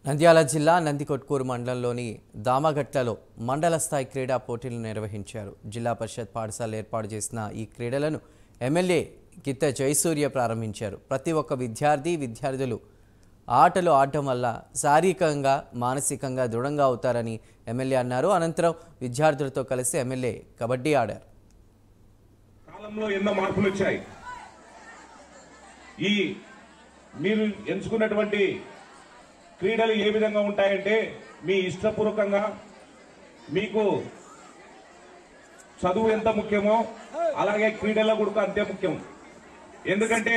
నంద్యాల జిల్లా నందికొట్కూరు మండలంలోని దామగట్లలో మండల స్థాయి క్రీడా పోటీలు నిర్వహించారు. జిల్లా పరిషత్ పాఠశాల ఏర్పాటు చేసిన ఈ క్రీడలను ఎమ్మెల్యే గిత్త జయసూర్య ప్రారంభించారు. ప్రతి ఒక్క విద్యార్థులు ఆటలు ఆడటం వల్ల శారీరకంగా మానసికంగా దృఢంగా అవుతారని ఎమ్మెల్యే అన్నారు. అనంతరం విద్యార్థులతో కలిసి ఎమ్మెల్యే కబడ్డీ ఆడారు. కాలంలో ఎన్నో మార్పులు వచ్చాయి. ఈ మీరు ఎంచుకున్నటువంటి క్రీడలు ఏ విధంగా ఉంటాయంటే మీ ఇష్టపూర్వకంగా మీకు చదువు ఎంత ముఖ్యమో అలాగే క్రీడల్లో కూడా అంతే ముఖ్యం. ఎందుకంటే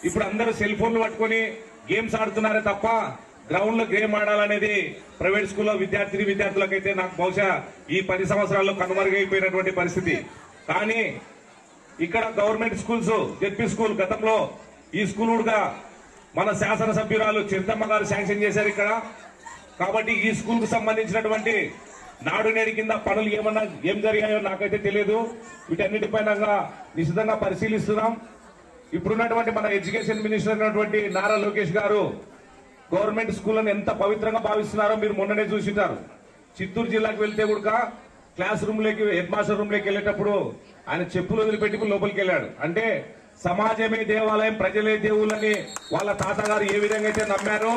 ఇప్పుడు అందరూ సెల్ ఫోన్లు పట్టుకొని గేమ్స్ ఆడుతున్నారే తప్ప గ్రౌండ్ లో గేమ్ ఆడాలనేది ప్రైవేట్ స్కూల్లో విద్యార్థులకైతే నాకు బహుశా ఈ 10 సంవత్సరాల్లో కనుమరుగైపోయినటువంటి పరిస్థితి. కానీ ఇక్కడ గవర్నమెంట్ స్కూల్స్ జెడ్పీ స్కూల్ గతంలో ఈ స్కూల్ కూడా మన శాసనసభ్యురాలు చింతమ్మ గారు శాంక్షన్ చేశారు ఇక్కడ. కాబట్టి ఈ స్కూల్ కు సంబంధించినటువంటి నాడు నేడు కింద పనులు ఏం జరిగాయో నాకైతే తెలియదు. వీటన్నిటిపైన నిశ్చితంగా పరిశీలిస్తున్నాం. ఇప్పుడున్నటువంటి మన ఎడ్యుకేషన్ మినిస్టర్ అయినటువంటి నారా లోకేష్ గారు గవర్నమెంట్ స్కూళ్లను ఎంత పవిత్రంగా భావిస్తున్నారో మీరు మొన్ననే చూసింటారు. చిత్తూరు జిల్లాకు వెళ్తే కూడా క్లాస్ రూమ్ లోకి హెడ్ మాస్టర్ రూమ్ లోకి వెళ్ళేటప్పుడు ఆయన చెప్పులు వదిలిపెట్టి లోపలికి వెళ్ళాడు. అంటే సమాజమే దేవాలయం, ప్రజలే దేవుళ్ళని వాళ్ళ తాతగారు ఏ విధంగా అయితే నమ్మారో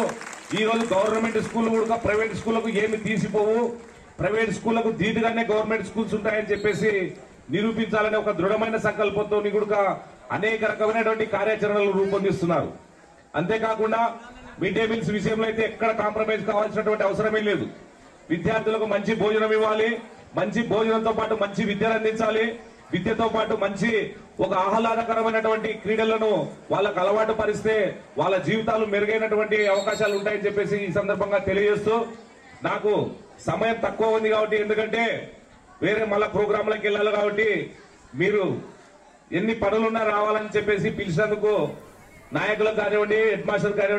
ఈ రోజు గవర్నమెంట్ స్కూల్ కూడా ప్రైవేట్ స్కూళ్లకు ఏమి తీసిపోవు, ప్రైవేట్ స్కూళ్లకు ధీటుగానే గవర్నమెంట్ స్కూల్స్ ఉంటాయని చెప్పేసి నిరూపించాలనే ఒక దృఢమైన సంకల్పంతో కూడా అనేక రకమైనటువంటి కార్యాచరణలు రూపొందిస్తున్నారు. అంతేకాకుండా మిడ్ డే మీల్స్ విషయంలో అయితే ఎక్కడ కాంప్రమైజ్ కావాల్సినటువంటి అవసరమే లేదు. విద్యార్థులకు మంచి భోజనం ఇవ్వాలి, మంచి భోజనంతో పాటు మంచి విద్యను అందించాలి, విద్యతో పాటు మంచి ఒక ఆహ్లాదకరమైనటువంటి క్రీడలను వాళ్ళకు అలవాటు పరిస్తే వాళ్ళ జీవితాలు మెరుగైనటువంటి అవకాశాలు ఉంటాయని చెప్పేసి ఈ సందర్భంగా తెలియజేస్తూ, నాకు సమయం తక్కువ ఉంది కాబట్టి ఎందుకంటే వేరే మళ్ళా ప్రోగ్రాంలకు వెళ్ళాలి కాబట్టి మీరు ఎన్ని పనులున్నా రావాలని చెప్పేసి పిలిచినందుకు నాయకులకు కానివ్వండి, హెడ్ మాస్టర్ కానివ్వండి